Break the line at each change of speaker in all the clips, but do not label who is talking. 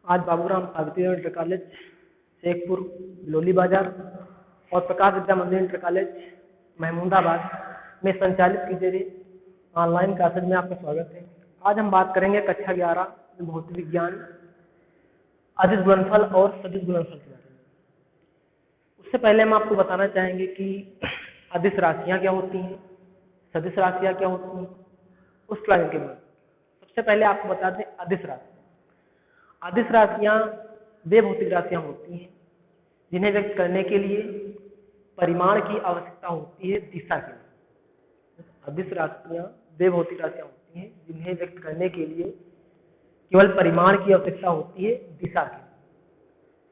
आज Baburam Savitri inter college Shekhpur lolly बाजार और प्रकाश विद्या मंदिर इंटर कॉलेज महमूदाबाद में संचालित की जा रही ऑनलाइन क्लासेज में आपका स्वागत है। आज हम बात करेंगे कक्षा 11 भौतिक विज्ञान अदिश गुणनफल और सदिश गुणनफल के बारे में। उससे पहले हम आपको बताना चाहेंगे कि अदिश राशियाँ क्या होती हैं, सदिश राशियाँ क्या होती हैं, उस क्लास के बाद सबसे पहले आपको बता दें अदिश राशि। अदिश राशियाँ वे भौतिक राशियाँ होती हैं जिन्हें व्यक्त करने के लिए परिमाण की आवश्यकता होती है दिशा के लिए। अदिश राशियाँ वे भौतिक राशियाँ होती हैं जिन्हें व्यक्त करने के लिए केवल परिमाण की आवश्यकता होती है दिशा के लिए।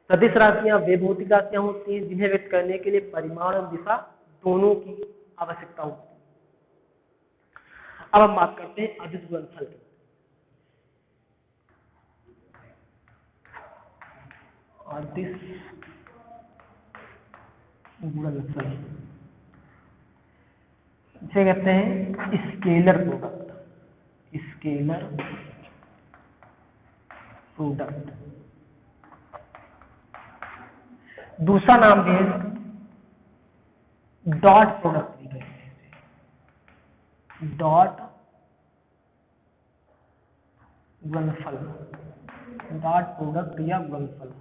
सदिश राशियाँ वे भौतिक राशियाँ होती हैं जिन्हें व्यक्त करने के लिए परिमाण और दिशा दोनों की आवश्यकता होती है। अब हम बात करते हैं अदिश गुणनफल की। अदिश गुणनफल इसे कहते हैं स्केलर प्रोडक्ट। स्केलर प्रोडक्ट दूसरा नाम भी है डॉट प्रोडक्ट भी कहते हैं। डॉट गुणनफल, डॉट प्रोडक्ट या गुणनफल।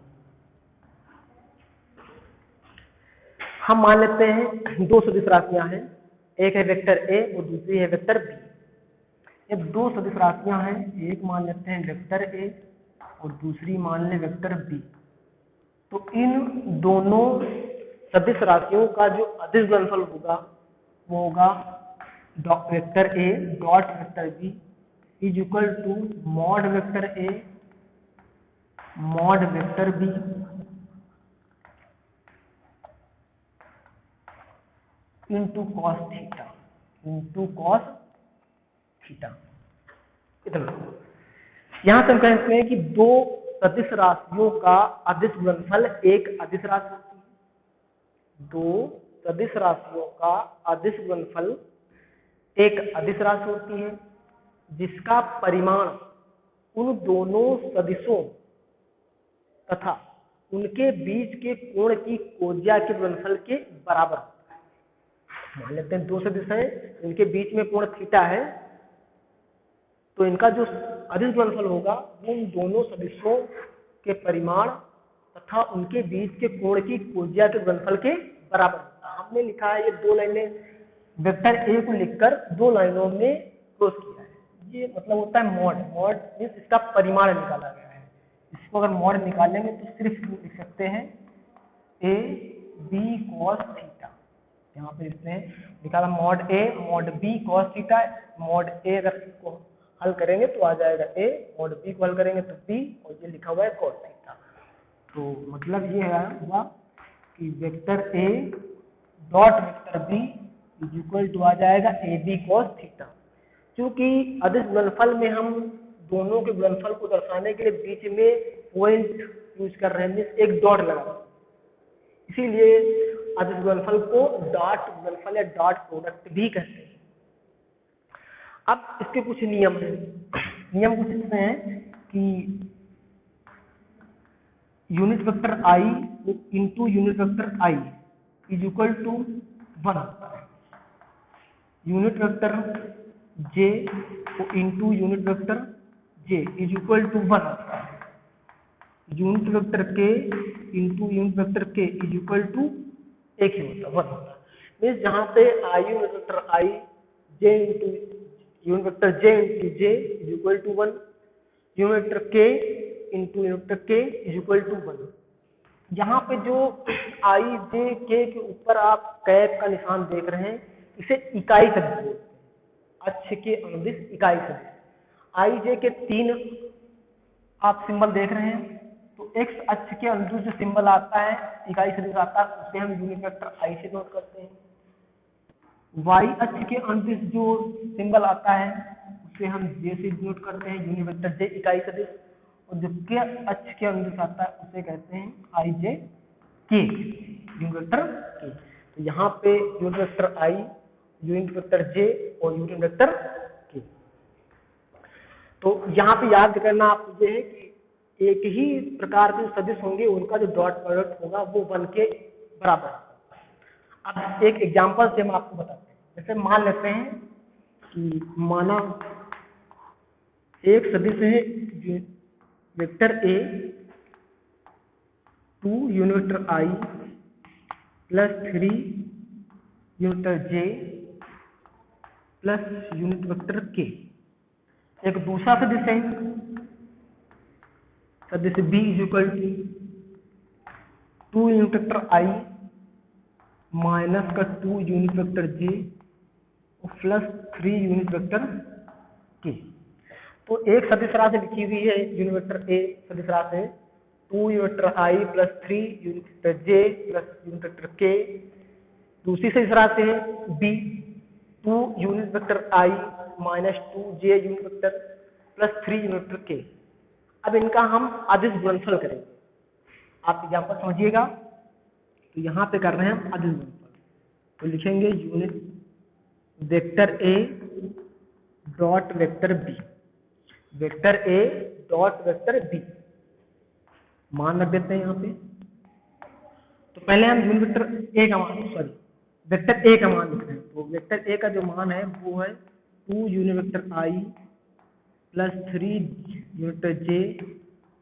हम मान लेते हैं दो सदिश राशियां हैं, एक है वेक्टर ए और दूसरी है वेक्टर बी। ये दो सदिश राशियां हैं, एक मान लेते हैं वेक्टर ए और दूसरी मान ले वेक्टर बी। तो इन दोनों सदिश राशियों का जो अदिश गुणनफल होगा वो होगा vector A dot vector B is equal to mod vector A mod vector B into cos theta into cos theta. इतना यहां से हम कहते हैं कि दो सदिश राशियों का अदिश गुणनफल एक अदिश राशि होती है। दो सदिश राशियों का अदिश गुणनफल एक अदिश राशि होती है जिसका परिमाण उन दोनों सदिशों तथा उनके बीच के कोण की कोज्या के गुणनफल के बराबर होता है। मान लेते हैं दो सदिश हैं, इनके बीच में कोण थीटा है, तो इनका जो अदिश गुणनफल होगा वो उन दोनों सदिशों के परिमाण तथा उनके बीच के कोण की कोज्या के गुणनफल के बराबर होता है। हमने लिखा है ये दो लाइनें वेक्टर ए को लिखकर दो लाइनों में क्लोज किया है। ये मतलब होता है मॉड। मॉड मीन्स इसका परिमाण निकाला गया है। इसको अगर मॉड निकालेंगे तो सिर्फ लिख सकते हैं ए बी कॉस थीटा। यहाँ पे इसने निकाला mod A mod B cos theta. Mod A अगर इसको हल करेंगे तो आ जाएगा ए, मॉड बी को हल करेंगे तो बी, और ये लिखा हुआ है कॉस थीटा। तो मतलब ये हुआ कि vector A dot vector B is equal to आ जाएगा ए बी कॉस थीटा। क्योंकि अदिश गुणनफल में हम दोनों के गुणनफल को दर्शाने के लिए बीच में पॉइंट यूज कर रहे हैं, एक डॉट लगा रहे हैं, इसीलिए अदिश गुणनफल को डॉट गुणनफल या डॉट प्रोडक्ट भी कहते हैं। अब इसके कुछ नियम हैं। नियम कुछ इसमें हैं कि unit vector I into unit vector I is equal to 1। Unit vector J into unit vector J is equal to 1। Unit vector K into unit vector K is equal to एक ही होता है 1 होता है। मीन्स जहां पे I unit vector I J into unit vector J into J is equal to 1, unit vector K into unit vector K is equal to 1। यहाँ पे जो आई जे के ऊपर आप कैप का निशान देख रहे हैं, इसे इकाई सदिश बोलते हैं। अक्ष के अनुदिश इकाई सदिश। आई जे के 3 आप सिंबल देख रहे हैं, तो एक्स अक्ष के अनुदिश जो सिंबल आता है इकाई सदिश आता है उसे हम यूनिट वेक्टर आई से नोट करते हैं। वाई अक्ष के अनुदिश जो सिंबल आता है उसे हम जे से नोट करते हैं, यूनिट वेक्टर जे इकाई सदिश। और जो के अक्ष के अनुदिश आता है उसे कहते हैं आई जे के यूनिट वेक्टर के। तो यहाँ पे यूनिट वेक्टर आई, यूनिट वेक्टर जे और यूनिट वेक्टर के। तो यहाँ पे याद करना आपको ये है कि एक ही प्रकार के सदिश होंगे, उनका जो डॉट प्रोडक्ट होगा वो 1 के बराबर होगा। अब एक एग्जांपल से हम आपको बताते हैं। जैसे मान लेते हैं कि माना एक सदिश है vector A 2 unit vector I plus 3 unit vector J plus unit vector K. एक दूसरा सदिश है सदिश B is equal to 2 unit vector I minus का 2 unit vector J plus 3 unit vector K. तो एक सदिश राशि लिखी हुई है यूनिट वेक्टर ए सदिश राशि है 2 unit vector I plus 3 unit vector J plus unit vector K. दूसरी सदिश राशि है B 2 unit vector I minus 2 J unit vector plus 3 unit vector K. अब इनका हम अदिश गुणनफल करेंगे। आप एग्जाम्पल समझिएगा। तो यहाँ पे कर रहे हैं हम अदिश गुणनफल। तो लिखेंगे unit vector A dot vector B, vector A dot vector B मान रख देते हैं यहाँ पे। तो पहले हम यूनिट वेक्टर ए का मान वेक्टर ए का मान लिख रहे हैं। तो वेक्टर ए का जो मान है वो है 2 unit vector I plus 3 unit J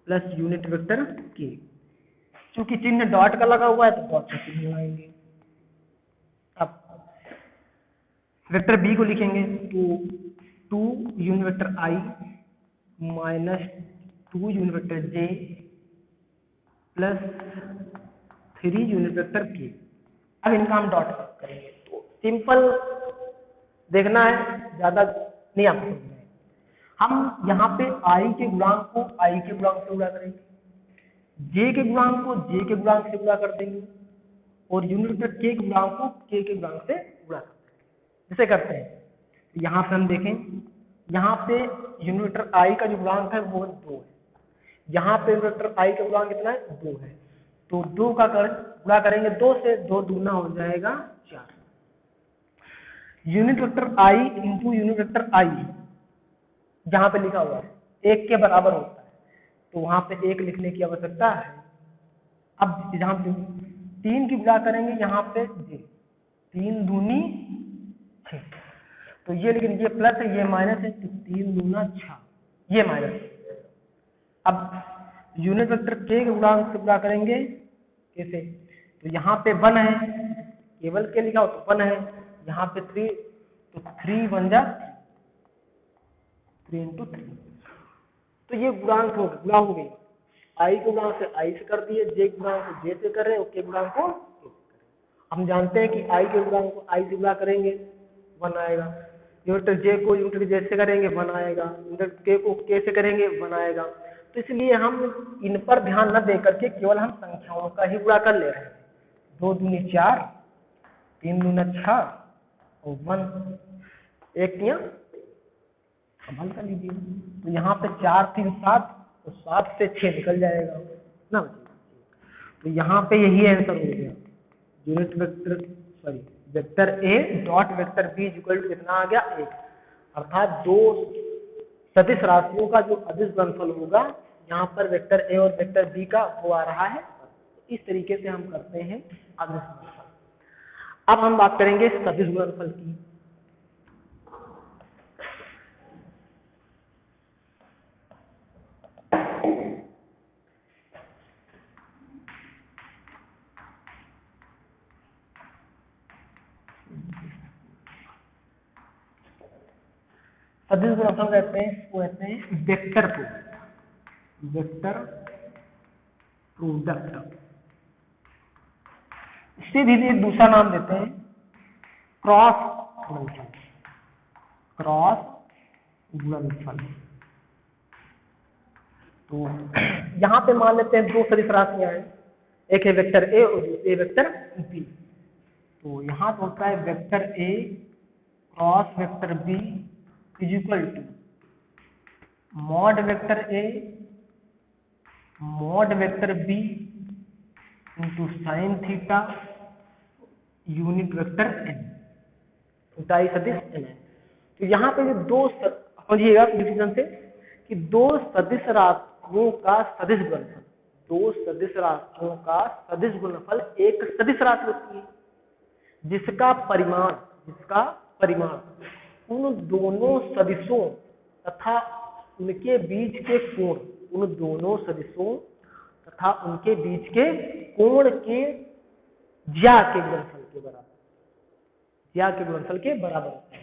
plus unit vector के। चूंकि चिन्ह डॉट का लगा हुआ है तो डॉट का चिन्ह लगाएंगे। अब वेक्टर बी को लिखेंगे तो 2 unit vector I minus 2 unit vector J plus 3 unit vector K. अब इनका हम डॉट करेंगे। तो सिंपल देखना है, ज्यादा नहीं आपको समझना है। हम यहाँ पे आई के गुणांक को आई के गुणांक से गुणा करेंगे, जे के गुणांक को जे के गुणांक से गुणा कर देंगे और यूनिट वेक्टर के गुणांक को के गुणांक से गुणा कर देंगे। जैसे करते हैं यहाँ पे हम देखें, यहाँ पे यूनिट वेक्टर आई का जो गुणांक है वो 2 है, यहाँ पे यूनिट वेक्टर आई का गुणांक कितना है 2 है। तो 2 का गुणा करेंगे 2 से, 2 दूना हो जाएगा 4। Unit vector I into unit vector आई जहाँ पे लिखा हुआ है 1 के बराबर होता है, तो वहां पे 1 लिखने की आवश्यकता है। अब जहाँ पे 3 की गुणा करेंगे यहाँ पे 3 दूनी 6, तो ये लेकिन ये प्लस है ये माइनस है, तो 3 दूना 6 ये माइनस। अब यूनिट वेक्टर के गुणांक से गुणा करेंगे कैसे, तो यहाँ पे 1 है, केवल के लिखा हो तो 1 है, यहाँ पे 3 तो 3 बन जा 3 × 3। तो ये गुणांक हो गुणा हो गई। आई के गुणांक से आई से कर दिए, जे के गुणांक को जे से कर रहे हैं और के गुणांक को के से कर रहे हैं। हम जानते हैं कि आई के गुणांक को आई से गुणा करेंगे 1 आएगा, यूनिट जे को यूनिट जे से करेंगे 1 आएगा, यूनिट के को के से करेंगे 1 आएगा। तो इसलिए हम इन पर ध्यान न दे करके केवल हम संख्याओं का ही गुणा कर ले रहे हैं। 2 दूनी 4, 3 दूना 6 और 1 1 तियां हल कर लीजिए। तो यहाँ पे 4 3 7, तो 7 से 6 निकल जाएगा ना। तो यहाँ पे यही आंसर हो गया। Unit vector vector A dot vector B equal to कितना आ गया 1। अर्थात 2 सदिश राशियों का जो अदिश गुणनफल होगा यहाँ पर वेक्टर ए और वेक्टर बी का वो आ रहा है। इस तरीके से हम करते हैं अदिश गुणनफल। अब हम बात करेंगे सदिश गुणनफल की। सदिश गुणनफल कहते हैं, इसको कहते हैं वेक्टर प्रोडक्ट। इससे भी एक दूसरा नाम देते हैं क्रॉस गुणनफल। तो यहाँ पे मान लेते हैं 2 सदिश राशियां हैं, एक है वेक्टर ए और दूसरी वेक्टर बी। तो यहाँ तो होता है vector A cross vector B is equal to mod vector A mod vector B into sine theta unit vector N, ऊंचाई सदिश एन है। तो यहाँ पे जो 2 समझिएगा डिफिनेशन से कि 2 सदिश राशियों का सदिश गुणनफल, दो सदिश राशियों का सदिश गुणनफल एक सदिश राशि होती है जिसका परिमाण उन दोनों सदिशों तथा उनके बीच के कोण, उन दोनों सदिशों तथा उनके बीच के कोण के ज्या के गुणनफल के बराबर, ज्या के गुणनफल के बराबर होता है।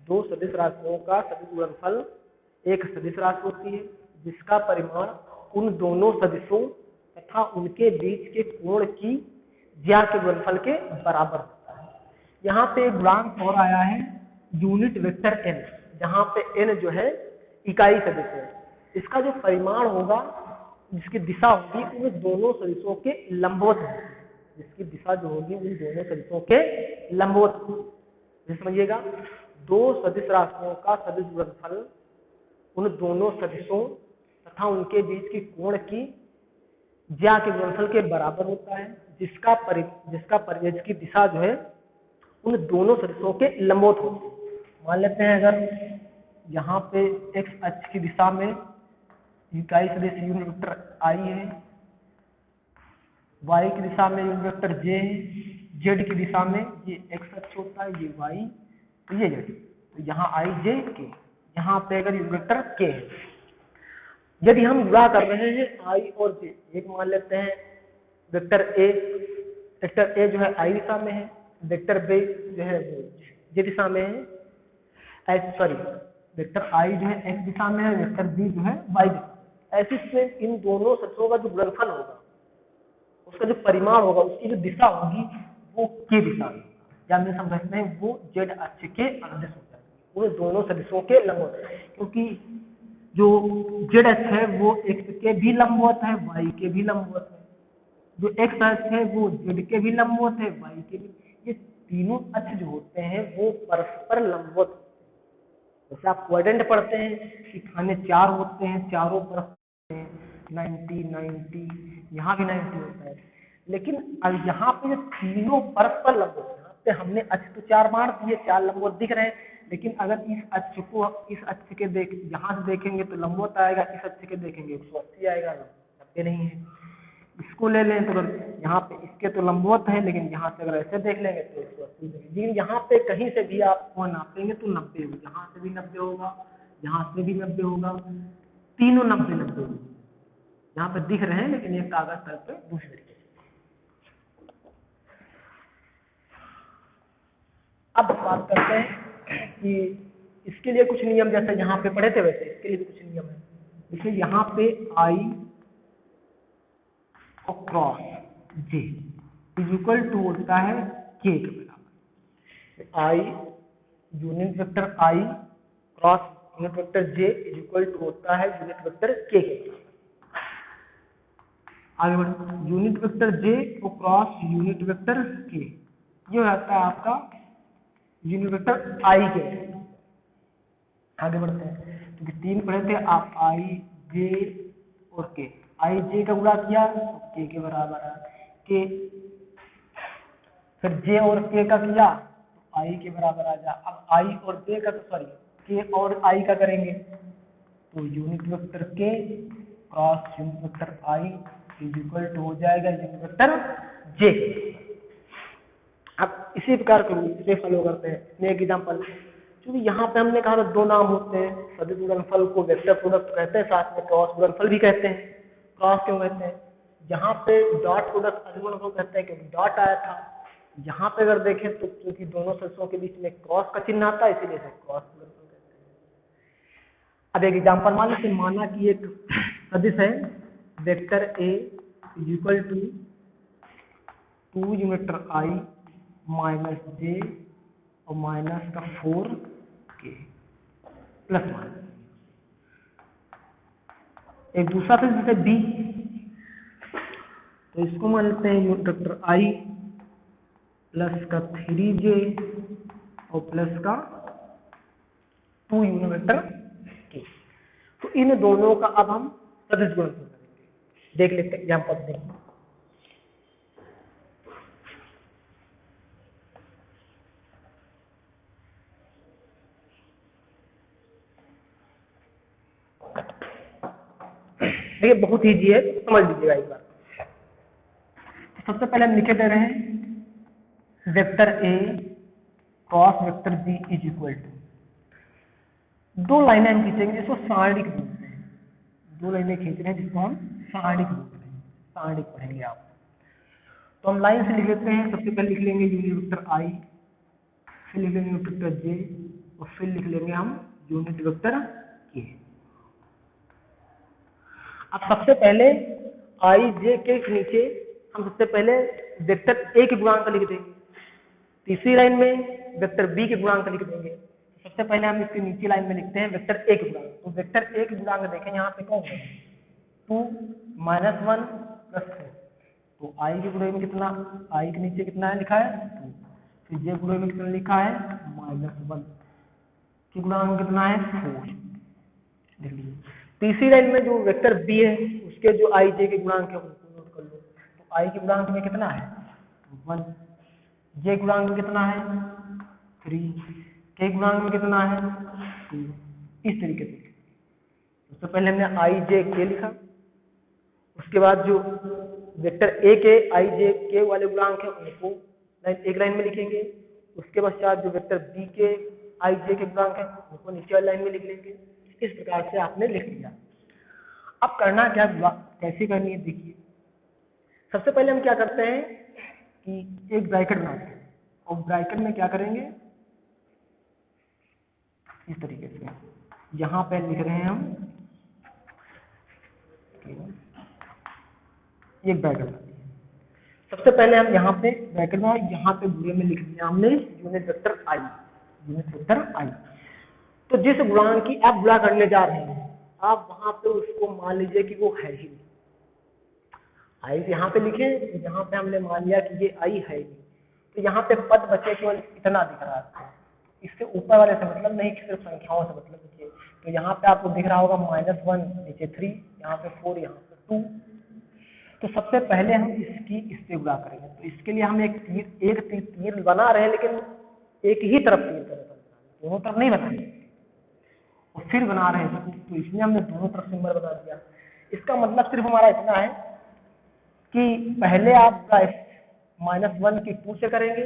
दो सदिश राशियों का सदिश गुणनफल एक सदिश राशि होती है जिसका परिमाण उन दोनों सदिशों तथा उनके बीच के कोण की ज्या के गुणनफल के बराबर होता है। यहाँ पे एक गुणांक और आया है यूनिट वेक्टर n, जहाँ पे n जो है इकाई सदिश है। इसका जो परिमाण होगा, जिसकी दिशा होगी उन दोनों सदिशों के लंबवत होगी, जिसकी दिशा जो होगी उन दोनों सदिशों के लंबवत होगी। समझिएगा, दो सदिश राशियों का सदिश गुणनफल उन दोनों सदिशों तथा उनके बीच की कोण की ज्या के गुणनफल के बराबर होता है, जिसकी दिशा जो है उन दोनों सदिशों के लंबवत होती है। मान लेते हैं अगर यहाँ पे x अक्ष की दिशा में इकाई सदिश यूनिट वेक्टर i है, y की दिशा में यूनिट वेक्टर j है, z की दिशा में ये x अक्ष होता है, ये y, तो ये z, तो यहाँ i j k, यहाँ पे अगर यूनिट वेक्टर k है। यदि हम गुणा कर रहे हैं i और j, एक मान लेते हैं वेक्टर a जो है i दिशा में है, वेक्टर b जो है वो j दिशा में है, वेक्टर i जो है x दिशा में है, वेक्टर b जो है y दिशा में। ऐसे में इन दोनों सदिशों का जो गुणनफल होगा, उसका जो परिमाण होगा, उसकी जो दिशा होगी वो k दिशा में, या हम समझते हैं वो z अक्ष के अनुदिश होता है, वो दोनों सदिशों के लंबवत, क्योंकि जो z अक्ष है वो x के भी लंबवत है, y के भी लंबवत है, जो x अक्ष है वो z के भी लंबवत है, y के भी। ये तीनों अक्ष जो होते हैं वो परस्पर लंबवत होते हैं। जैसे आप क्वाड्रेंट पढ़ते हैं कि खाने चार होते हैं, चारों तरफ 90, यहाँ भी 90 होता है, लेकिन अब यहाँ पे जो तीनों परस्पर लंबवत है, यहाँ पे हमने अक्ष तो चार मार दिए, चार लंबवत दिख रहे हैं, लेकिन अगर इस अक्ष को इस अक्ष के यहाँ से देखेंगे तो लंबवत आएगा, इस अक्ष के देखेंगे 180 आएगा, 90 नहीं है। इसको ले लें तो अगर यहाँ पे इसके तो लंबवत है, लेकिन यहाँ से अगर ऐसे देख लेंगे तो 180 देंगे, लेकिन यहाँ पे कहीं से भी आप नापेंगे तो 90 होगा, यहाँ से भी 90 होगा, यहाँ से भी 90 होगा, तीनों 90 होगा। यहाँ पे दिख रहे हैं लेकिन ये कागज तल पे दूसरे तरीके से। अब बात करते हैं कि इसके लिए कुछ नियम, जैसे यहाँ पे पढ़े थे वैसे इसके लिए भी कुछ नियम है। जैसे यहाँ पे i और cross j is equal to होता है k के बराबर। i unit vector i cross unit vector j is equal to होता है यूनिट वेक्टर k के बराबर। आगे बढ़ो, यूनिट वेक्टर j और क्रॉस यूनिट वेक्टर k, ये रहता है आपका यूनिट वेक्टर i के। आगे बढ़ते हैं, क्योंकि तीन पढ़े थे आप, i j और k, i j का गुणा किया तो k के बराबर है, k फिर j और k का किया तो i के बराबर आ जा। अब i और j का k और i का करेंगे तो unit vector k cross unit vector i is equal to हो जाएगा यूनिट वेक्टर j। अब इसी प्रकार इसे फॉलो करते हैं। इसमें एक एग्जांपल, क्योंकि यहाँ पे हमने कहा था दो नाम होते हैं, सदिश गुणनफल को वेक्टर प्रोडक्ट कहते हैं, साथ में क्रॉस गुणनफल भी कहते हैं। क्रॉस क्यों कहते हैं? यहाँ पे डॉट प्रोडक्ट सदिश गुणनफल कहते हैं क्योंकि डॉट आया था। यहाँ पे अगर देखें तो क्योंकि दोनों सदिशों के बीच में क्रॉस का चिन्ह आता है, इसीलिए इसे क्रॉस गुणनफल कहते हैं। अब एक एग्जांपल मान लेते हैं, माना कि एक सदिश है vector a is equal to 2 unit vector i minus j और माइनस का 4k प्लस माइनस। एक दूसरा फिर जैसे b, तो इसको मान लेते हैं यूनिट वेक्टर i प्लस का 3j और प्लस का 2 यूनिट वेक्टर k। तो इन दोनों का अब हम सदिश गुणनफल करेंगे। देख लेते हैं एग्जांपल देखें। ये बहुत ईजी है, तो समझ लीजिएगा एक बार। तो सबसे पहले हम लिखे दे रहे हैं vector A cross vector B is equal to, दो लाइनें हम खींचेंगे जिसको सारणिक बोलते हैं, दो लाइनें खींच रहे हैं जिसको हम सारणिक बोलते हैं, सारणिक पढ़ेंगे आप। तो हम लाइन से लिख लेते हैं, सबसे पहले लिख लेंगे यूनिट वेक्टर आई, फिर लिख लेंगे यूनिट वेक्टर जे, और फिर लिख लेंगे हम यूनिट वेक्टर के। अब सबसे पहले आई जे के नीचे हम सबसे पहले वेक्टर ए के गुणांक लिख देंगे, तीसरी लाइन में वेक्टर बी के गुणांक लिख देंगे। सबसे पहले हम इसके नीचे लाइन में लिखते हैं वेक्टर ए के गुणांक। तो वेक्टर ए के गुणांक देखें यहाँ पे कौन है, 2 - 1 + 4। तो आई के गुणे में कितना, आई के नीचे कितना है लिखा है 2, फिर जे गुणे में कितना लिखा है -1 के गुणांक कितना है 4। देख लीजिए तीसरी लाइन में जो वेक्टर बी है उसके जो आई जे के गुणांक है उनको नोट कर लो। तो आई के गुणांक में कितना है 1, जे गुणांक में कितना है 3, के गुणांक में कितना है 2। इस तरीके से सबसे पहले हमने आई जे के लिखा, उसके बाद जो वेक्टर ए के आई जे के वाले गुणांक है उनको एक लाइन में लिखेंगे, उसके पश्चात जो वेक्टर बी के आई जे के गुणांक है उनको नीचे वाली लाइन में लिख लेंगे। इस प्रकार से आपने लिख लिया। अब करना क्या, कैसे करनी है देखिए। सबसे पहले हम क्या करते हैं कि एक ब्रैकेट बनाते हैं, और ब्रैकेट में क्या करेंगे इस तरीके से, यहाँ पे लिख रहे हैं हम एक ब्रैकेट बनाते हैं। सबसे पहले हम यहाँ पे ब्रैकेट में, यहाँ पे बुरे में लिख दिया हमने यूनिट वेक्टर आई, यूनिट वेक्टर आई। तो जिस गुणांक की आप गुणा करने जा रहे हैं आप वहां पे उसको मान लीजिए कि वो है ही नहीं। आई यहाँ पे लिखे, यहाँ पे हमने मान लिया कि ये आई है नहीं, तो यहाँ पे पद बचे केवल इतना दिख रहा है, इससे ऊपर वाले से मतलब नहीं, सिर्फ संख्याओं से मतलब देखिए। तो यहाँ पे आपको दिख रहा होगा -1 नीचे 3, यहाँ पे 4, यहाँ पे 2। तो सबसे पहले हम इससे गुणा करेंगे। तो इसके लिए हम एक तीर बना रहे हैं, लेकिन एक ही तरफ तीर का निशान, दोनों तरफ नहीं बनाएंगे, और फिर बना रहे हैं तो इसलिए हमने दोनों तरफ सिंबल बना दिया। इसका मतलब सिर्फ हमारा इतना है कि पहले आप -1 की 2 से करेंगे,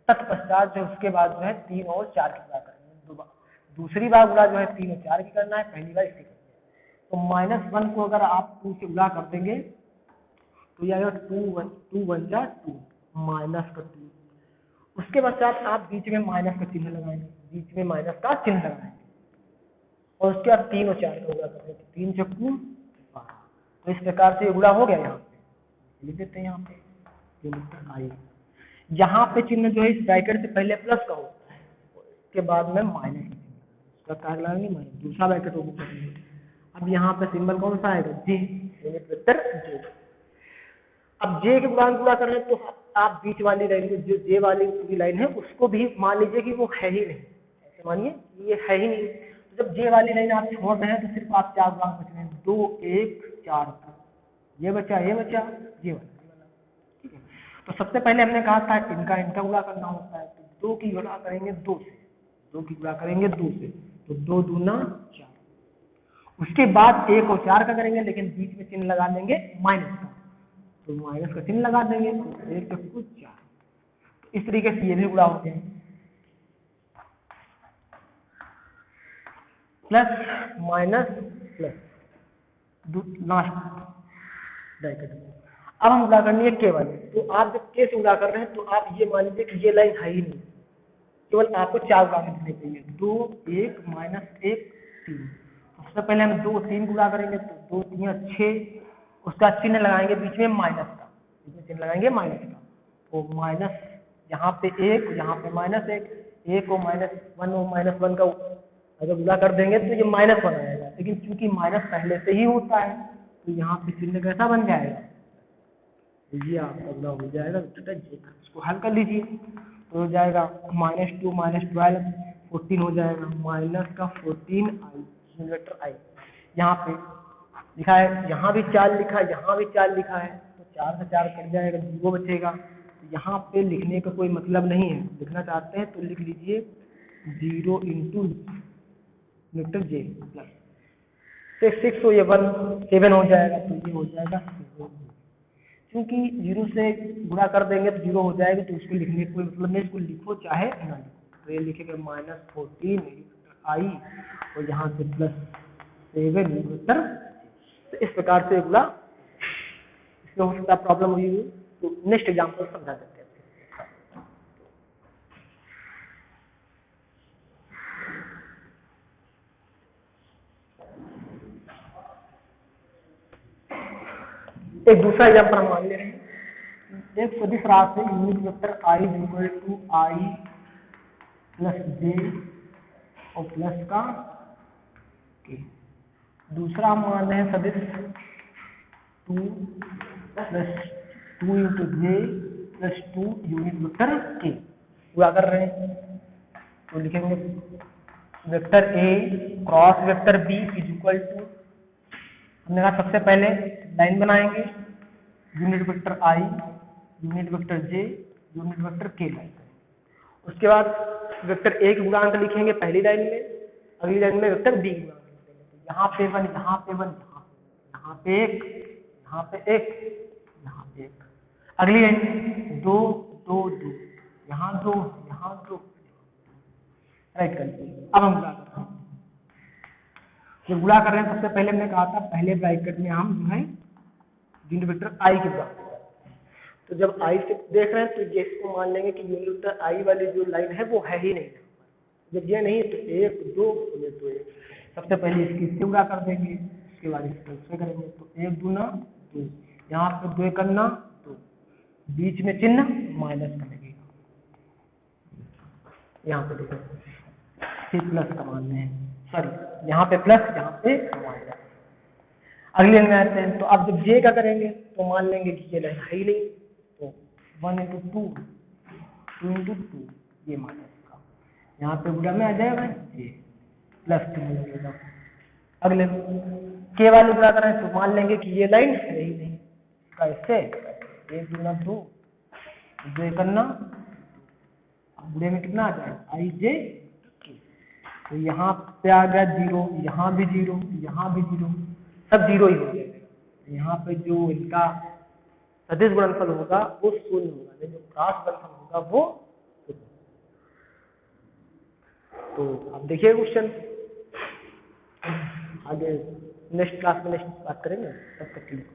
तत्पश्चात जो उसके बाद जो है 3 और 4 की गुणा करेंगे। दूसरी बार गुणा जो है 3 और 4 की करना है, पहली बार इसकी करनी है। तो -1 को अगर आप 2 से गुणा कर देंगे तो यह आएगा 2 1 जा 2 -2। उसके पश्चात आप बीच में माइनस का चिन्ह लगाएंगे, बीच में माइनस का चिन्ह लगाएंगे, और उसके बाद 3 और 4 का गुणा करेंगे, 3 × 2 = 12। तो इस प्रकार से ये गुणा हो गया। यहाँ पे लिख देते हैं, यहाँ पे यूनिट आई, यहाँ पे चिन्ह जो है इस ब्रैकेट से पहले प्लस का होता है, उसके बाद में माइनस का चिन्ह लगाएंगे, माइनस दूसरा ब्रैकेट ओपन करेंगे। अब यहाँ पे सिंबल कौन सा आएगा, जे, यूनिट वेक्टर जे। अब जे के गुणांक गुणा कर रहे हैं, तो आप बीच वाली लाइन को, जो जे वाली पूरी लाइन है उसको भी मान लीजिए कि वो है ही नहीं, ऐसे मानिए ये है ही नहीं। तो जब जे वाली लाइन आप छोड़ रहे हैं तो सिर्फ आप 4 गुणांक बच रहे हैं, 2 1 4, ये बचा, ये वाला, ठीक है। तो सबसे पहले हमने कहा था इनका गुणा करना होता है, तो 2 की गुणा करेंगे 2 से, 2 की गुणा करेंगे 2 से, तो 2 दूना 4। उसके बाद 1 और 4 का करेंगे, लेकिन बीच में चिन्ह लगा देंगे माइनस का, तो माइनस का चिन्ह लगा देंगे, तो 1 × 4। तो इस तरीके से ये भी गुणा हो गए, plus minus plus last bracket में। अब हम गुणा करनी है के वाले। तो आप जब के से गुणा कर रहे हैं तो आप ये मान लीजिए कि ये लाइन है ही नहीं, केवल आपको 4 गुणा करने चाहिए, 2 1 -1 3। सबसे पहले हम 2 3 गुणा करेंगे, तो 2 3 6, उसका चिन्ह लगाएंगे बीच में माइनस का, बीच में चिन्ह लगाएंगे माइनस का, तो माइनस यहाँ पे 1, यहाँ पे -1, 1 और -1 और -1 का अगर गुणा कर देंगे तो ये -1 आएगा, लेकिन चूंकि माइनस पहले से ही होता है तो यहाँ पे चिन्ह कैसा बन जाएगा, तो ये आपका गुणा हो जाएगा इसको हल कर लीजिए, तो हो जाएगा -2 -12 14 हो जाएगा, माइनस का 14i यूनिट वेक्टर आई। यहाँ पे लिखा है, यहाँ भी 4 लिखा है, यहाँ भी 4 लिखा है, तो 4 से 4 कट जाएगा, 0 बचेगा। तो यहाँ पे लिखने का कोई मतलब नहीं है, लिखना चाहते हैं तो लिख लीजिए 0 × वेक्टर जे प्लस 6 हो, ये 1 7 हो जाएगा, तो ये हो जाएगा 7। क्योंकि 0 से गुणा कर देंगे तो 0 हो जाएगा, तो उसको लिखने का कोई मतलब नहीं, इसको लिखो चाहे ना लिखो। तो ये लिखेंगे -14 आई और यहाँ से +7। तो इस प्रकार से गुणा इसमें हो सकता है प्रॉब्लम हुई हो, तो नेक्स्ट एग्जाम्पल समझा देते हैं। एक दूसरा एग्जाम्पल हम मान ले रहे हैं। एक सदिश राशि unit vector i equal to i plus J और प्लस का k। दूसरा हम मान रहे हैं सदिश 2 plus 2 into J plus 2 unit vector k। पूरा कर रहे हैं तो लिखेंगे vector a cross vector b is equal to, हमने कहा सबसे पहले लाइन बनाएंगे, unit vector i unit vector j unit vector k line. उसके बाद वेक्टर a के गुणांक लिखेंगे पहली लाइन में, अगली लाइन में वेक्टर b के गुणांक लिखेंगे। तो यहाँ पे 1, यहाँ पे 1, यहाँ पे 1, यहाँ पे 1, यहाँ पे 1। अगली लाइन 2 2 2, यहाँ 2, यहाँ 2, राइट कर लीजिए। अब हम गुणा कर रहे हैं, जब गुणा कर रहे हैं सबसे पहले हमने कहा था पहले ब्रैकेट में हम जो है यूनिट वेक्टर i के गुणा। तो जब i से देख रहे हैं तो ये इसको मान लेंगे कि यूनिट वेक्टर i वाली जो लाइन है वो है ही नहीं। जब ये नहीं तो 1 2 ये तो 1, सबसे पहले इससे गुणा कर देंगे, उसके बाद इससे करेंगे। तो 1 दूना 2, यहाँ पे 2 करना 2, बीच में चिन्ह माइनस का लगेगा, यहाँ पे देखो फिर प्लस का मान रहे हैं, सॉरी यहाँ पे प्लस यहाँ पे माइनस। अगले लाइन में आते हैं, तो अब जब j का करेंगे तो मान लेंगे कि ये लाइन है ही नहीं, तो 1 इंटू 2 2 इंटू 2 ये माइनस का, यहाँ पे गुणा में आ जाएगा ये प्लस 2 लगेगा। अगले k वाले गुणा करें तो मान लेंगे कि ये लाइन है ही नहीं, कैसे 1 दूना 2 2 करना, बुढ़े में कितना आ जाएगा i j k। तो यहाँ पे आ गया 0, यहाँ भी 0, यहाँ भी 0, सब 0 ही हो जाएगा। यहाँ पे जो इनका सदिश गुणनफल होगा वो 0 होगा, जो क्रॉस गुणनफल होगा वो 0। तो अब देखिए क्वेश्चन, आगे नेक्स्ट क्लास में नेक्स्ट बात करेंगे, तब तक के लिए।